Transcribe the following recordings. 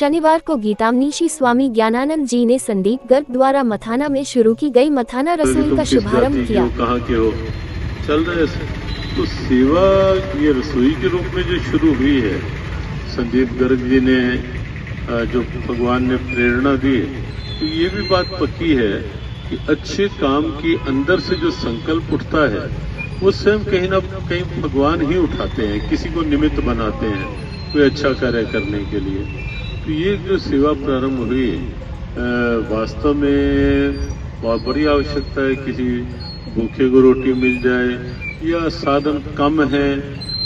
शनिवार को गीतामनीषी स्वामी ज्ञानानंद जी ने संदीप गर्ग द्वारा मथाना में शुरू की गई मथाना रसोई का शुभारंभ किया। कहाँ के हो चल रहे तो सेवा ये रसोई के रूप में जो शुरू हुई है, संदीप गर्ग जी ने जो भगवान ने प्रेरणा दी, तो ये भी बात पक्की है कि अच्छे काम की अंदर से जो संकल्प उठता है वो स्वयं कहीं ना कहीं भगवान ही उठाते हैं, किसी को निमित्त बनाते हैं कोई अच्छा कार्य करने के लिए। तो ये जो सेवा प्रारंभ हुई वास्तव में बहुत बड़ी आवश्यकता है। किसी भूखे को रोटी मिल जाए या साधन कम है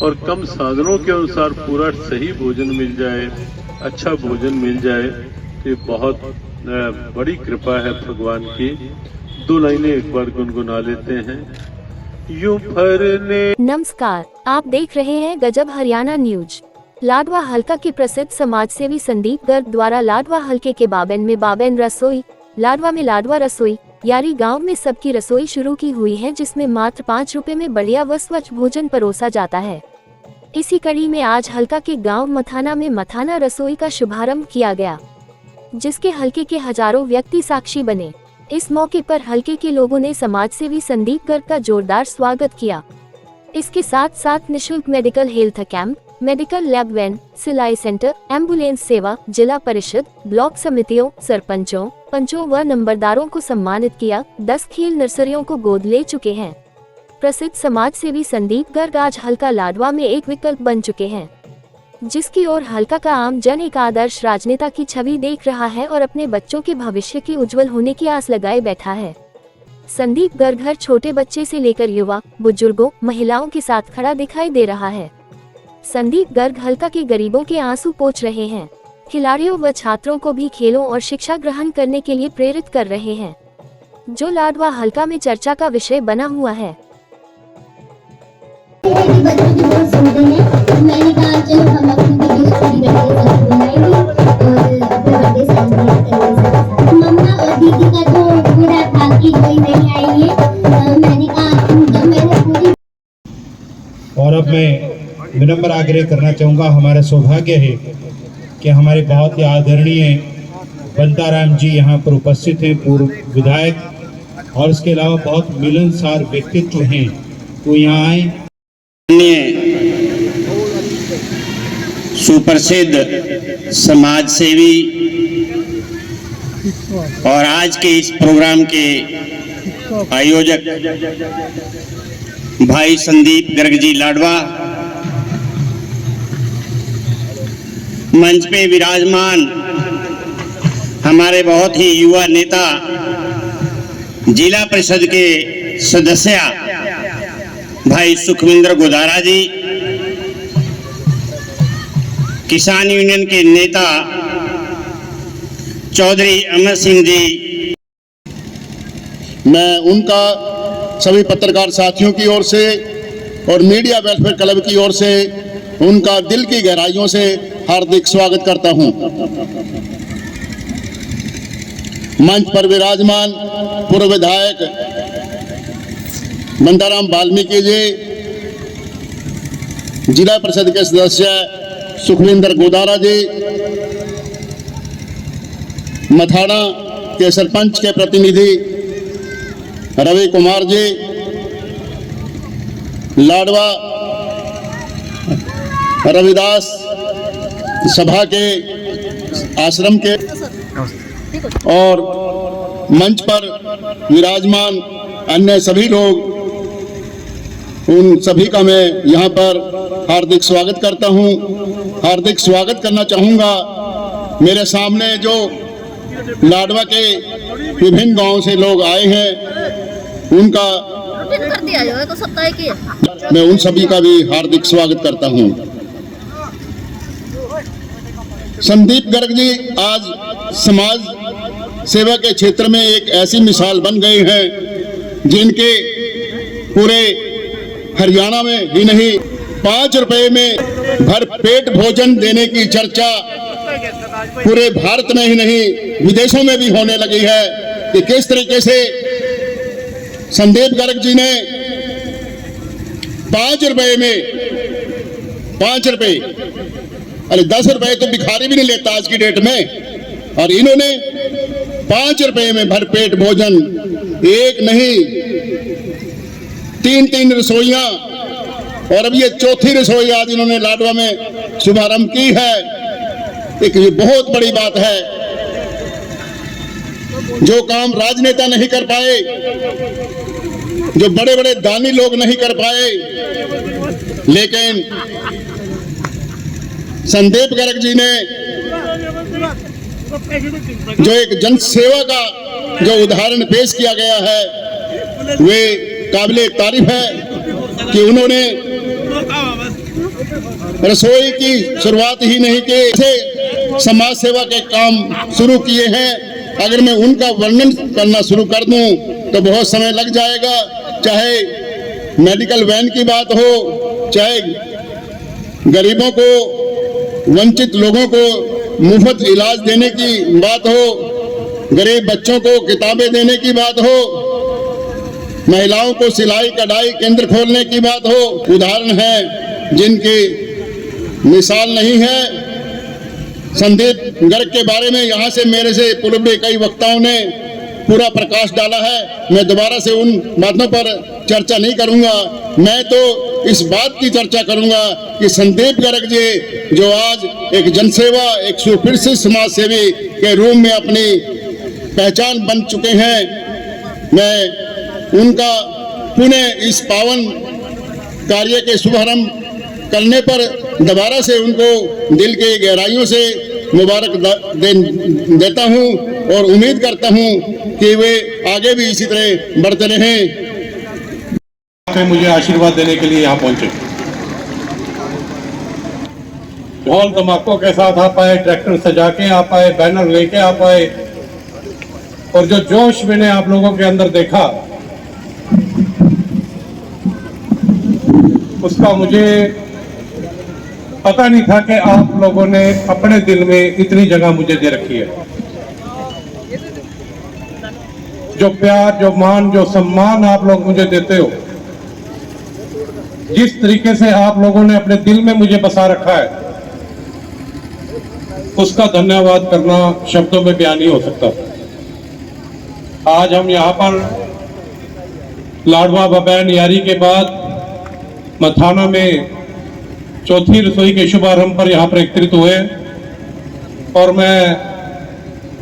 और कम साधनों के अनुसार पूरा सही भोजन मिल जाए, अच्छा भोजन मिल जाए, तो बहुत बड़ी कृपा है भगवान की। दो लाइनें एक बार गुनगुना लेते हैं। यूं फरने। नमस्कार, आप देख रहे हैं गजब हरियाणा न्यूज। लाडवा हलका के प्रसिद्ध समाजसेवी संदीप गर्ग द्वारा लाडवा हलके के बाबेन में बाबेन रसोई, लाडवा में लाडवा रसोई यारी गांव में सबकी रसोई शुरू की हुई है, जिसमें मात्र 5 रुपए में बढ़िया व स्वच्छ भोजन परोसा जाता है। इसी कड़ी में आज हलका के गांव मथाना में मथाना रसोई का शुभारंभ किया गया, जिसके हलके के हजारों व्यक्ति साक्षी बने। इस मौके पर हलके के लोगों ने समाजसेवी संदीप गर्ग का जोरदार स्वागत किया। इसके साथ साथ निशुल्क medical health camp, medical lab van, सिलाई सेंटर, एम्बुलेंस सेवा, जिला परिषद, ब्लॉक समितियों, सरपंचों, पंचों व नंबरदारों को सम्मानित किया। 10 खेल नर्सरियों को गोद ले चुके हैं। प्रसिद्ध समाजसेवी संदीप गर्ग आज हलका लाडवा में एक विकल्प बन चुके हैं, जिसकी ओर हलका का आम जन एक आदर्श राजनेता की छवि देख रहा है और अपने बच्चों के भविष्य के उज्जवल होने की आस लगाए बैठा है। संदीप गर्ग हर छोटे बच्चे से लेकर युवा, बुजुर्गों, महिलाओं के साथ खड़ा दिखाई दे रहा है। संदीप गर्ग हलका के गरीबों के आंसू पोंछ रहे हैं। खिलाड़ियों व छात्रों को भी खेलों और शिक्षा ग्रहण करने के लिए प्रेरित कर रहे हैं, जो लाडवा हलका में चर्चा का विषय बना हुआ है। बच्चों की बहुत सुनते हैं, मैंने कहा चलो हम अपनी वीडियो पूरी बर्थडे बनाएंगे और अपने बर्थडे सेलिब्रेट करेंगे। मम्मा और दीदी का तो पूरा था कि कोई नहीं आई है, मैंने कहा जब मैंने पूरी। और अब मैं विनम्र आग्रह करना चाहूँगा, हमारा सौभाग्य है कि हमारे बहुत ही आदरणीय बंताराम जी यहाँ पर उपस्थित हैं, पूर्व विधायक, और इसके अलावा बहुत मिलनसार व्यक्तित्व हैं, तो यहाँ आए। सुप्रसिद्ध समाज सेवी और आज के इस प्रोग्राम के आयोजक भाई संदीप गर्ग जी लाडवा, मंच पे विराजमान हमारे बहुत ही युवा नेता, जिला परिषद के सदस्य भाई सुखविंदर गोदारा जी, किसान यूनियन के नेता चौधरी अमर सिंह जी, मैं उनका सभी पत्रकार साथियों की ओर से और मीडिया वेलफेयर क्लब की ओर से उनका दिल की गहराइयों से हार्दिक स्वागत करता हूं। मंच पर विराजमान पूर्व विधायक बंताराम वाल्मीकि जी, जिला परिषद के सदस्य सुखविंदर गोदारा जी, मथाना के सरपंच के प्रतिनिधि रवि कुमार जी, लाडवा रविदास सभा के आश्रम के, और मंच पर विराजमान अन्य सभी लोग, उन सभी का मैं यहाँ पर हार्दिक स्वागत करता हूँ। हार्दिक स्वागत करना चाहूँगा। मेरे सामने जो लाडवा के विभिन्न गांव से लोग आए हैं, उनका मैं उन सभी का भी हार्दिक स्वागत करता हूँ। संदीप गर्ग जी आज समाज सेवा के क्षेत्र में एक ऐसी मिसाल बन गए हैं, जिनके पूरे हरियाणा में ही नहीं 5 रुपए में भर पेट भोजन देने की चर्चा पूरे भारत में ही नहीं विदेशों में भी होने लगी है कि किस तरीके से संदीप गर्ग जी ने 5 रुपए में 5 रुपए अरे 10 रुपए तो भिखारी भी नहीं लेता आज की डेट में, और इन्होंने 5 रुपए में भरपेट भोजन, एक नहीं 3-3 रसोइयां, और अब ये चौथी रसोई आज इन्होंने लाडवा में शुभारंभ की है। एक ये बहुत बड़ी बात है, जो काम राजनेता नहीं कर पाए, जो बड़े बड़े दानी लोग नहीं कर पाए, लेकिन संदीप गर्ग जी ने जो एक जन सेवा का जो उदाहरण पेश किया गया है, वे काबिले तारीफ है कि उन्होंने रसोई की शुरुआत ही नहीं की, ऐसे समाज सेवा के काम शुरू किए हैं। अगर मैं उनका वर्णन करना शुरू कर दूं तो बहुत समय लग जाएगा। चाहे मेडिकल वैन की बात हो, चाहे गरीबों को, वंचित लोगों को मुफ्त इलाज देने की बात हो, गरीब बच्चों को किताबें देने की बात हो, महिलाओं को सिलाई कढ़ाई केंद्र खोलने की बात हो, उदाहरण है जिनकी मिसाल नहीं है। संदीप गर्ग के बारे में यहाँ से मेरे से पूर्व में कई वक्ताओं ने पूरा प्रकाश डाला है, मैं दोबारा से उन बातों पर चर्चा नहीं करूंगा। मैं तो इस बात की चर्चा करूंगा कि संदीप गर्ग जी जो आज एक जनसेवा, एक सुप्रसिद्ध समाज सेवी के रूप में अपनी पहचान बन चुके हैं, मैं उनका पुनः इस पावन कार्य के शुभारंभ करने पर दोबारा से उनको दिल के गहराइयों से मुबारक देता हूं और उम्मीद करता हूं कि वे आगे भी इसी तरह बढ़ते रहें। मुझे आशीर्वाद देने के लिए यहाँ पहुंचे, ढोल धमाकों के साथ आ पाए, ट्रैक्टर सजा के आ पाए, बैनर लेके आ पाए, और जो जोश मैंने आप लोगों के अंदर देखा उसका मुझे पता नहीं था कि आप लोगों ने अपने दिल में इतनी जगह मुझे दे रखी है। जो प्यार, जो मान, जो सम्मान आप लोग मुझे देते हो, जिस तरीके से आप लोगों ने अपने दिल में मुझे बसा रखा है, उसका धन्यवाद करना शब्दों में बयान नहीं हो सकता। आज हम यहाँ पर लाडवा बबैन यारी के बाद मथाना में चौथी रसोई के शुभारंभ पर यहाँ पर एकत्रित हुए, और मैं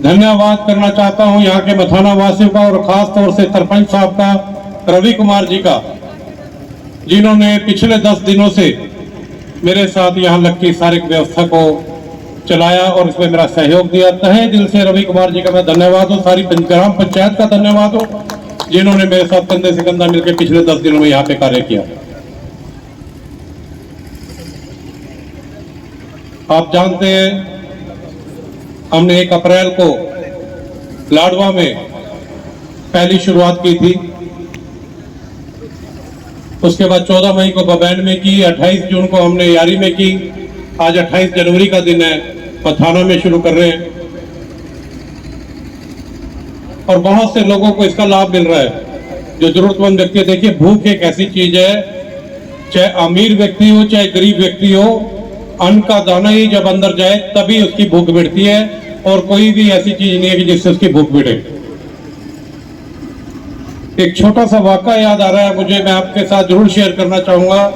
धन्यवाद करना चाहता हूँ यहाँ के मथाना वासियों का, और खास तौर से सरपंच साहब का, रवि कुमार जी का, जिन्होंने पिछले 10 दिनों से मेरे साथ यहाँ लक्की सारी व्यवस्था को चलाया और इसमें मेरा सहयोग दिया। तहे दिल से रवि कुमार जी का मैं धन्यवाद हो, सारी ग्राम पंचायत का धन्यवाद हो, जिन्होंने मेरे साथ कंधे से कंधा मिलकर पिछले 10 दिनों में यहाँ पे कार्य किया। आप जानते हैं हमने 1 अप्रैल को लाडवा में पहली शुरुआत की थी, उसके बाद 14 मई को बबैन में की, 28 जून को हमने यारी में की, आज 28 जनवरी का दिन है, मथाना में शुरू कर रहे हैं, और बहुत से लोगों को इसका लाभ मिल रहा है जो जरूरतमंद व्यक्ति है। देखिए, भूख एक ऐसी चीज है, चाहे अमीर व्यक्ति हो चाहे गरीब व्यक्ति हो, अन्न का दाना ही जब अंदर जाए तभी उसकी भूख मिटती है, और कोई भी ऐसी चीज नहीं है कि जिससे उसकी भूख मिटे। एक छोटा सा वाक़ा याद आ रहा है मुझे, मैं आपके साथ जरूर शेयर करना चाहूंगा।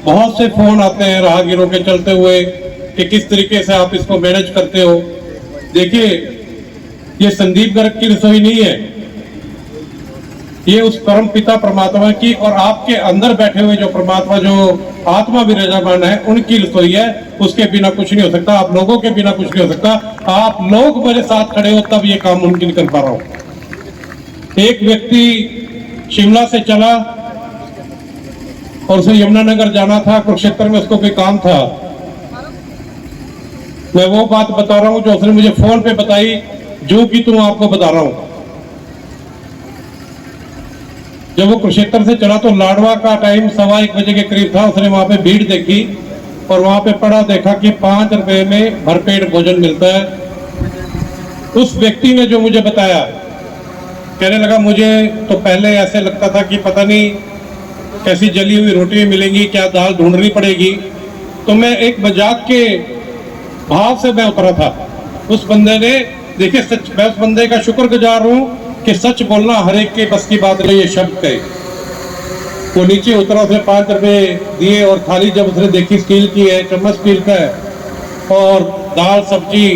बहुत से फोन आते हैं राहगीरों के चलते हुए कि किस तरीके से आप इसको मैनेज करते हो। देखिए, ये संदीप गर्ग की रसोई नहीं है, ये उस परम पिता परमात्मा की और आपके अंदर बैठे हुए जो परमात्मा, जो आत्मा विराजमान है, उनकी रसोई है। उसके बिना कुछ नहीं हो सकता, आप लोगों के बिना कुछ नहीं हो सकता। आप लोग मेरे साथ खड़े हो तब ये काम मुमकिन कर पा रहा हूं। एक व्यक्ति शिमला से चला और उसे यमुनानगर जाना था, कुरुक्षेत्र में उसको कोई काम था। मैं वो बात बता रहा हूं जो उसने मुझे फोन पे बताई, जो कि तुम आपको बता रहा हूं। जब वो कुरुक्षेत्र से चला तो लाडवा का टाइम 1:15 बजे के करीब था। उसने वहां पे भीड़ देखी और वहां पे पड़ा, देखा कि 5 रुपए में भरपेट भोजन मिलता है। उस व्यक्ति ने जो मुझे बताया, कहने लगा मुझे तो पहले ऐसे लगता था कि पता नहीं कैसी जली हुई रोटी मिलेंगी, क्या दाल ढूंढनी पड़ेगी। तो मैं एक मजाक के भाव से मैं उतरा था। उस बंदे ने, देखिए सच, मैं उस बंदे का शुक्रगुजार हूँ कि सच बोलना हर एक के बस की बात नहीं, ये शब्द कहे। वो नीचे उतरा, उसने 5 रुपए दिए और थाली जब उसने देखी स्टील की है, चम्मच स्टील का है, और दाल सब्जी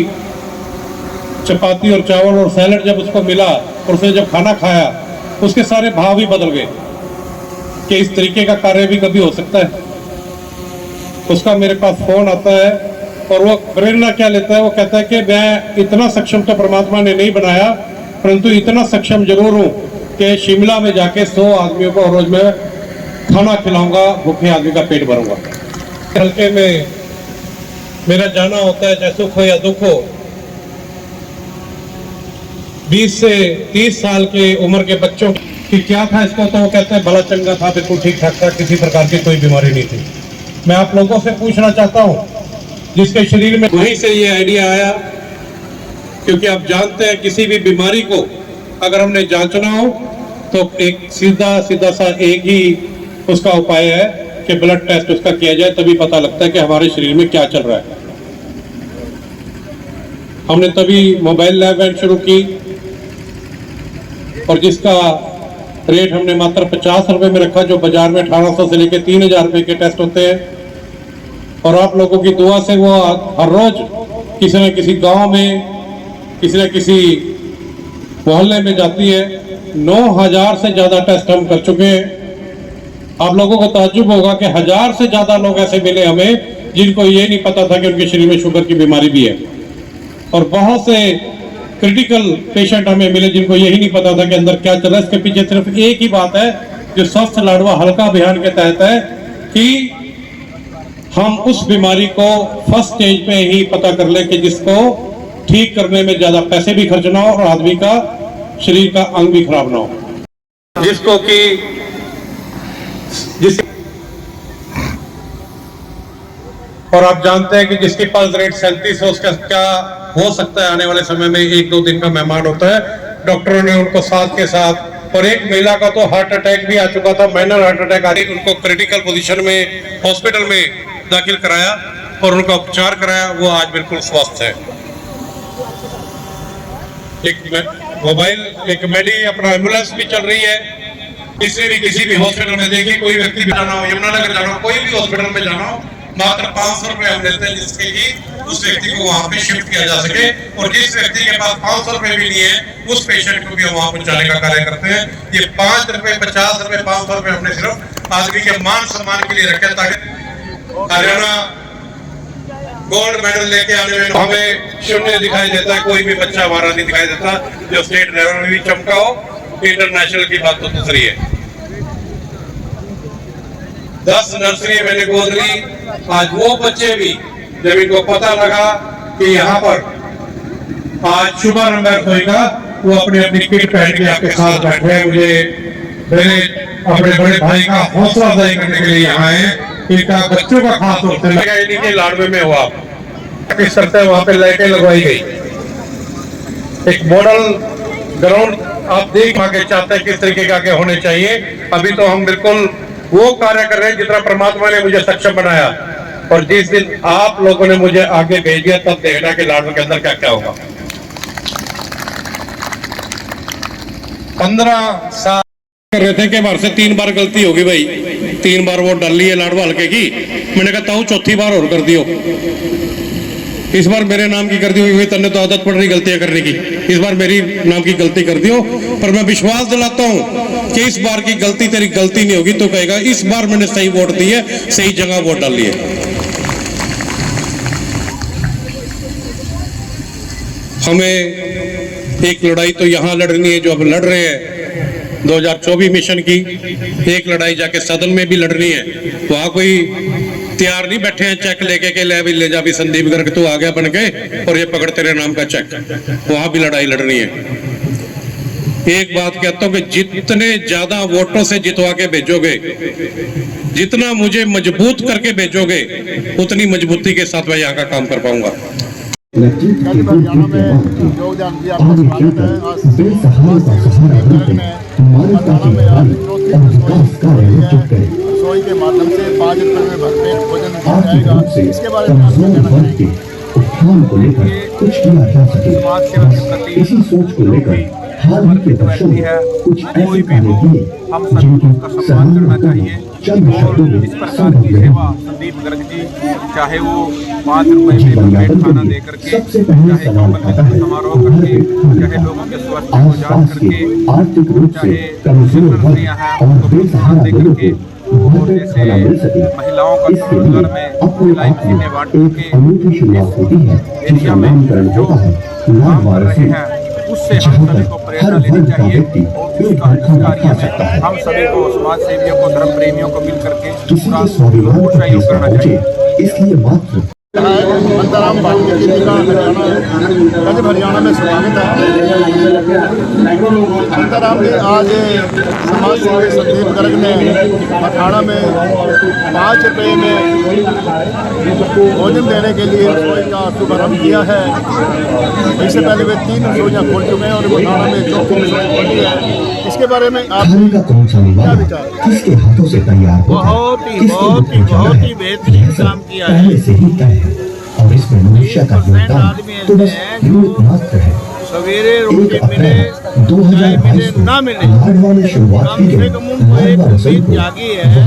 चपाती और चावल और सैलड जब उसको मिला और उसने जब खाना खाया, उसके सारे भाव ही बदल गए कि इस तरीके का कार्य भी कभी हो सकता है। उसका मेरे पास फोन आता है और वो प्रेरणा क्या लेता है, वो कहता है कि मैं इतना सक्षम तो परमात्मा ने नहीं बनाया, परंतु इतना सक्षम जरूर हूँ कि शिमला में जाके 100 आदमियों को रोज में खाना खिलाऊंगा, भूखे आदमी का पेट भरूंगा। हल्के में मेरा जाना होता है, चाहे सुख हो या दुख हो। 20 से 30 साल के उम्र के बच्चों की क्या था इसको, तो वो कहते हैं भला चंगा था, बिल्कुल ठीक ठाक था, किसी प्रकार की कोई बीमारी नहीं थी। मैं आप लोगों से पूछना चाहता हूँ, जिसके शरीर में, वहीं से ये आइडिया आया, क्योंकि आप जानते हैं किसी भी बीमारी को अगर हमने जांचना हो तो एक सीधा सा एक ही उसका उपाय है कि ब्लड टेस्ट उसका किया जाए, तभी पता लगता है कि हमारे शरीर में क्या चल रहा है। हमने तभी मोबाइल लैब वैन शुरू की और जिसका रेट हमने मात्र 50 रुपए में रखा, जो बाजार में 1800 से लेकर 3000 रुपए के टेस्ट होते हैं। और आप लोगों की दुआ से वो हर रोज किसी न किसी गांव में, किसी न किसी मोहल्ले में जाती है। 9000 से ज्यादा टेस्ट हम कर चुके हैं। आप लोगों को ताज्जुब होगा कि 1000 से ज्यादा लोग ऐसे मिले हमें जिनको ये नहीं पता था कि उनके शरीर में शुगर की बीमारी भी है, और बहुत से क्रिटिकल पेशेंट हमें मिले जिनको यही नहीं पता था कि अंदर क्या चल रहा है। इसके पीछे सिर्फ एक ही बात है जो स्वस्थ लाडवा हल्का अभियान के तहत है कि हम उस बीमारी को फर्स्ट स्टेज पे ही पता कर ले कि जिसको ठीक करने में ज्यादा पैसे भी खर्च ना हो और आदमी का शरीर का अंग भी खराब ना हो, जिसको कि और आप जानते हैं कि जिसकी पल्स रेट 37 है, उसका क्या हो सकता है आने वाले समय में 1-2 दिन का मेहमान होता है। डॉक्टरों ने उनको साथ के साथ, और एक महिला का तो हार्ट अटैक भी आ चुका था, माइनर हार्ट अटैक आ रही, उनको क्रिटिकल पोजीशन में हॉस्पिटल में दाखिल कराया और उनका उपचार कराया। वो आज बिल्कुल स्वस्थ है। एक मोबाइल, एक मेडी अपना एम्बुलेंस भी चल रही है। किसी भी हॉस्पिटल में देखिए, कोई व्यक्ति जाना हो, यमुनानगर जाना हो, कोई भी हॉस्पिटल में जाना हो, मात्र 500 रुपए हम लेते हैं, जिसके कि उस व्यक्ति को वहां पे शिफ्ट किया जा सके। और जिस व्यक्ति के पास 500 रुपए भी नहीं है, उस पेशेंट को भी हम वहां पहुंचाने का कार्य करते हैं। ये 5 रुपए, 50 रुपए, 500 रुपए हमने सिर्फ आदमी के मान सम्मान के लिए रखे, ताकि हरियाणा गोल्ड मेडल लेके आने में हमें शून्य दिखाई देता है, कोई भी बच्चा हमारा नहीं दिखाई देता जो स्टेट लेवल में भी चमका हो। इंटरनेशनल की बात तो दूसरी है। 10 नर्सरी मैंने गोद ली। आज वो बच्चे भी जब इनको पता लगा कि यहाँ पर आज शुभारंभ होगा, वो अपने अपनी किट पहन के आपके साथ बैठे हैं। मुझे मेरे अपने बड़े भाई का हौसला अफजाई करने के लिए यहाँ है। इनका बच्चों का खास तौर से लगा, इन्हीं के लाडवे में हुआ, किस तरह से वहाँ पे लाइटें लगवाई गई। एक मॉडल ग्राउंड आप देख आगे चाहते हैं किस तरीके के आगे होने चाहिए। अभी तो हम बिल्कुल वो कार्य कर रहे हैं जितना परमात्मा ने मुझे सक्षम बनाया, और जिस दिन आप लोगों ने मुझे आगे भेज दिया तब देखना कि लाडवा के अंदर क्या क्या होगा। 15 साल कर रहे थे कि हमारे से 3 बार गलती होगी भाई, 3 बार वोट डाल ली है लाडवा हल्के की। मैंने कहता हूँ चौथी बार और कर दियो, इस बार मेरे नाम की कर दी हुई, तन्ने तो आदत पड़ रही गलतियां करने की, इस बार मेरी नाम की गलती कर दियो। पर मैं विश्वास दिलाता हूं कि इस बार की गलती तेरी गलती नहीं होगी, तो कहेगा इस बार मैंने सही वोट दी है, सही जगह वोट डाली है। हमें एक लड़ाई तो यहां लड़नी है जो अब लड़ रहे हैं 2024 मिशन की, एक लड़ाई जाके सदन में भी लड़नी है। वहां कोई तैयार नहीं बैठे हैं चेक लेके के ले जा भी संदीप गर्ग तू आ गया बन के और ये पकड़ तेरे नाम का चेक। वहां भी लड़ाई लड़नी है। एक बात कहता हूं कि जितने ज्यादा वोटों से जितवा के भेजोगे, जितना मुझे मजबूत करके भेजोगे, उतनी मजबूती के साथ मैं यहाँ का काम कर पाऊंगा। हरियाणा में योगदान दिया, स्वागत है। रसोई के माध्यम से 5 रुपए में भरपेट भोजन दिया जाएगा। इसके बारे में आप क्या कहना चाहेंगे? उत्थान को लेकर कुछ किया जा सके, बस इसी सोच को लेकर हाल ही के वर्षों में कुछ ऐसे कार्य किए जिनकी सराहना करना चंद शब्दों में संभव नहीं। संदीप गर्ग जी चाहे वो 5 रुपए में पेट खाना दे करके, सबसे पहले सवाल आता है समारोह करके, चाहे लोगों के स्वास्थ्य को जान आसपास के करके, आर्थिक रूप से कमजोर वर्ग और बेसहारा लोगों को भरपेट खाना मिल सके, महिलाओं का इसके लिए अपने आप में एक अनूठी शुरुआत होती है जिसका नामकरण होता है लाडवा रसोई, उससे हम जहाँ सभी पर को हर प्रेरणा लेनी वर्ग का चाहिए व्यक्ति और पेट उसका भर इस खाना कार्य खा में सकता है। हम सभी को, समाज सेवियों को, धर्म प्रेमियों को मिल करके किसी पूरा के स्वाभिमान भरपूर पर सहयोग ठेस न करना पहुंचे, चाहिए। इसलिए मात्र बंदाराम भाटिया जी का गजब हरियाणा में स्वागत है। बंदाराम जी आज समाज सेवी संदीप गर्ग ने मथाना में 5 रुपये में भोजन देने के लिए रसोई का शुभारम्भ किया है। इससे पहले वे 3 रसोइयाँ खोल चुके हैं और मथाना में 4थी रसोई खोली है। इसके बारे में आप खाने का कौन सा निवाला किसके हाथों से तैयार होता है, बहुत ही बेहतरीन काम किया है, पहले से ही तय है और इसमें मनुष्य का योगदान तो बस निमित्त मात्र है। सवेरे 1 अप्रैल 2022 को लाडवा में शुरुआत की गई लाडवा रसोई को वहाँ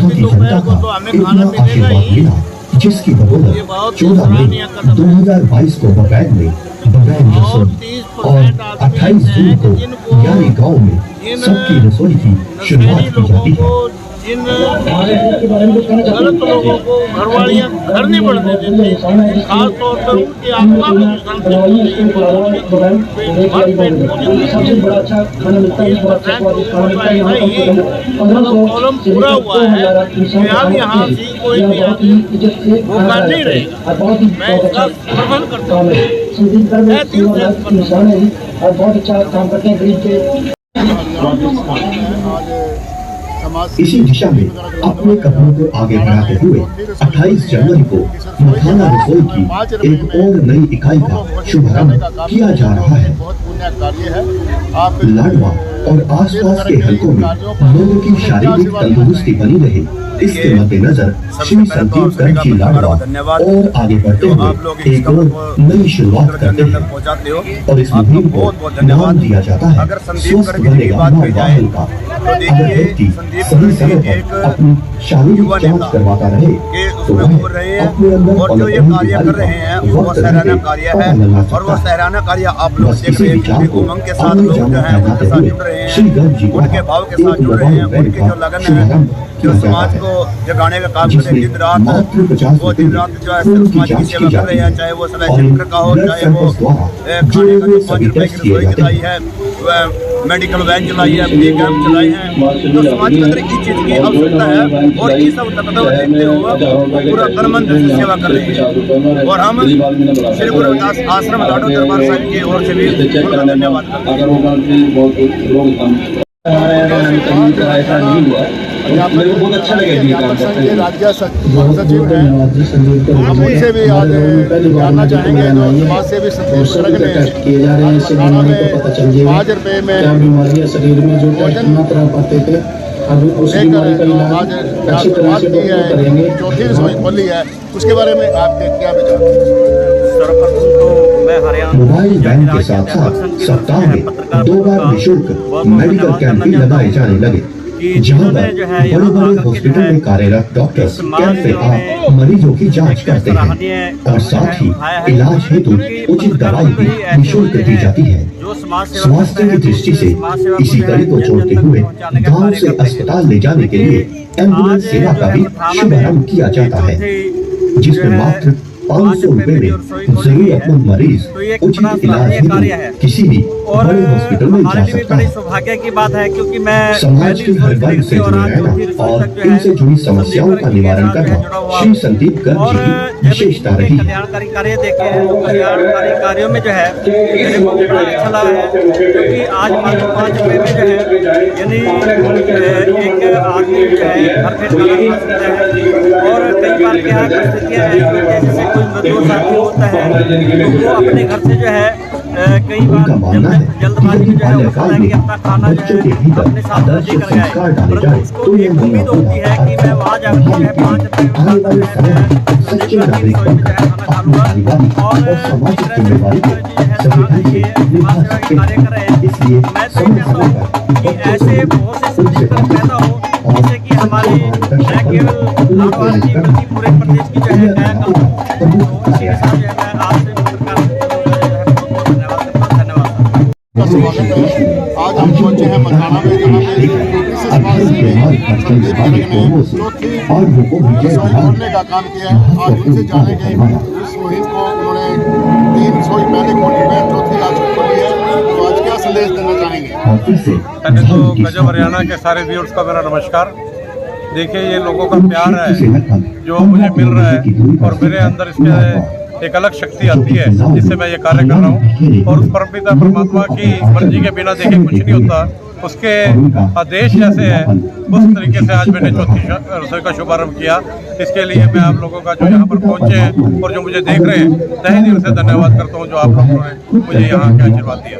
की जनता का इतना आशीर्वाद मिला जिसकी बदौलत 14 मई 2022 को बबैन में बबैन रसोई और 28 जून को यारी गांव में सबकी रसोई की शुरुआत की जाती है। जिन गलत लोगों को घरवालियां घर नहीं बढ़ने देती, खास तौर पर उनकी आत्मा को कॉलम पूरा हुआ है। फिलहाल यहाँ से कोई भी आदमी भूखा नहीं रहे। मैं इसका समर्थन करता हूँ। बहुत अच्छा काम करते हैं गरीब के। इसी दिशा में अपने कदमों को आगे बढ़ाते हुए 28 जनवरी को मथाना रसोई की एक और नई इकाई का शुभारंभ किया जा रहा है। लाडवा और आसपास के हलकों में लोगों की शारीरिक तंदुरुस्ती बनी रहे, इसके मद्देनजर श्री संदीप गर्ग जी लाडवा और आगे बढ़ते हुए एक और नई शुरुआत करते हैं और इस मुहिम को नाम दिया जाता है स्वस्थ बनेगा माँ वाहन का। अगर व्यक्ति सही समय पर अपनी शारीरिक जांच करवाता रहे तो वह अपने अंदर और जो ये कार्य कर रहे हैं वो सराहना कार्य है और वो सराहना कार्य आप लोग देख रहे हैं। उमंग के साथ लोग जो हैं उनके साथ जुड़ रहे हैं, उनके भाव के साथ जुड़ रहे हैं, उनके जो लगन है, जो समाज को जगाने का काम कर रहे हैं दिन रात, वो दिन रात जो है समाज की सेवा कर रहे हैं, चाहे वो सलाह सेंटर का हो, चाहे वो खाने का जो 5 रुपए की रसोई चलाई है, मेडिकल वैन चलाई है, फ्री कैंप चलाई है, जो समाज के अंदर इस चीज़ की आवश्यकता है और इस सब तत्व देखते हुए पूरा कर्मंद से सेवा कर रहे हैं। और हम श्री गुरु रविदास आश्रम लाडो दरबार साहिब की ओर से भी उनका धन्यवाद करते हैं। मेरे को बहुत अच्छा लगा राज्य सचिव हैं, हम उनसे भी आज जानना चाहेंगे जो समाज सेवी संदीप गर्ग ने किए जा रहे हैं, इससे बीमारी को पता चल जाएगा 5 रुपये में क्या बीमारियां शरीर में जो टेस्ट ना करा पाते थे अब उस बीमारी का इलाज अच्छी तरह से डॉक्टर करेंगे। 4थी रसोई खोली है, उसके बारे में आपके क्या विचार? सर्वप्रथम तो मैं हरियाणा मोबाइल बैंक के साथ साथ सप्ताह में 2 बार निःशुल्क मेडिकल कैंप भी लगाए जाने लगे, जहां पर बड़े बड़े हॉस्पिटल में कार्यरत डॉक्टर्स कैंप में आप मरीजों की जांच करते हैं और साथ ही इलाज हेतु उचित दवाई भी निःशुल्क दी जाती है। स्वास्थ्य की दृष्टि से इसी कड़ी को जोड़ते हुए गांव से अस्पताल ले जाने के लिए एम्बुलेंस सेवा का भी शुभारंभ किया जाता है, जिसमें मात्र 500 रुपए में जरूरतमंद मरीज उचित इलाज हेतु किसी भी बड़े हॉस्पिटल में जा सकता है। सौभाग्य की बात है क्योंकि मैं समाज की हर वर्ग से जुड़े रहना और इनसे जुड़ी समस्याओं का निवारण करना श्री संदीप गर्ग जी की विशेषता रही है। कल्याणकारी कार्य देखे हैं, कल्याणकारी कार्यों में जो है मेरे को बड़ा अच्छा लगा है क्योंकि आज मात्र 5 रुपए में जो है यानी एक आदमी जो है घर पे खाना खा सकता है। और कई बार क्या परिस्थितियाँ ऐसी जैसे कोई मजदूर साथी होता है तो वो अपने घर से जो है कई बार जल्दबाजी में जो है वो होता है कि अपना खाना जो है अपने साथ लेकर गए, परंतु उसको एक उम्मीद होती है कि मैं वहाँ जाकर जो है 5 रुपये में रसोई में जो है खाना खा लूँगा। और इस तरह से जो है समाज सेवा के कार्य कर रहे हैं। मैं तो ये चाहता हूँ कि ऐसे बहुत से संदेश पैदा हो जिससे कि हमारे न केवल लाडवा की बल्कि पूरे प्रदेश की जो है नया कल तो इसी के साथ जो है मैं आपसे पत्रकार बहुत धन्यवाद करता हूँ। धन्यवाद। आज हम पहुंचे हैं मथाना में, जहाँ पे खोलने का काम किया है। आज उनसे जानेंगे इस मुहिम को उन्होंने 3 रसोई पहले खोली है, चौथी आज खोली है, तो आज क्या संदेश देना चाहेंगे? पहले तो गजब हरियाणा के सारे व्यूअर्स का मेरा नमस्कार। देखिए, ये लोगों का प्यार है जो मुझे मिल रहा है और मेरे अंदर इसके एक अलग शक्ति आती है जिससे मैं ये कार्य कर रहा हूँ। और उस परमपिता परमात्मा की मर्जी के बिना देखे कुछ नहीं होता, उसके आदेश जैसे है उस तरीके से आज मैंने चौथी रसोई का शुभारंभ किया। इसके लिए मैं आप लोगों का जो यहाँ पर पहुँचे हैं और जो मुझे देख रहे हैं तहे दिल से धन्यवाद करता हूँ जो आप लोगों ने मुझे यहाँ के आशीर्वाद दिया।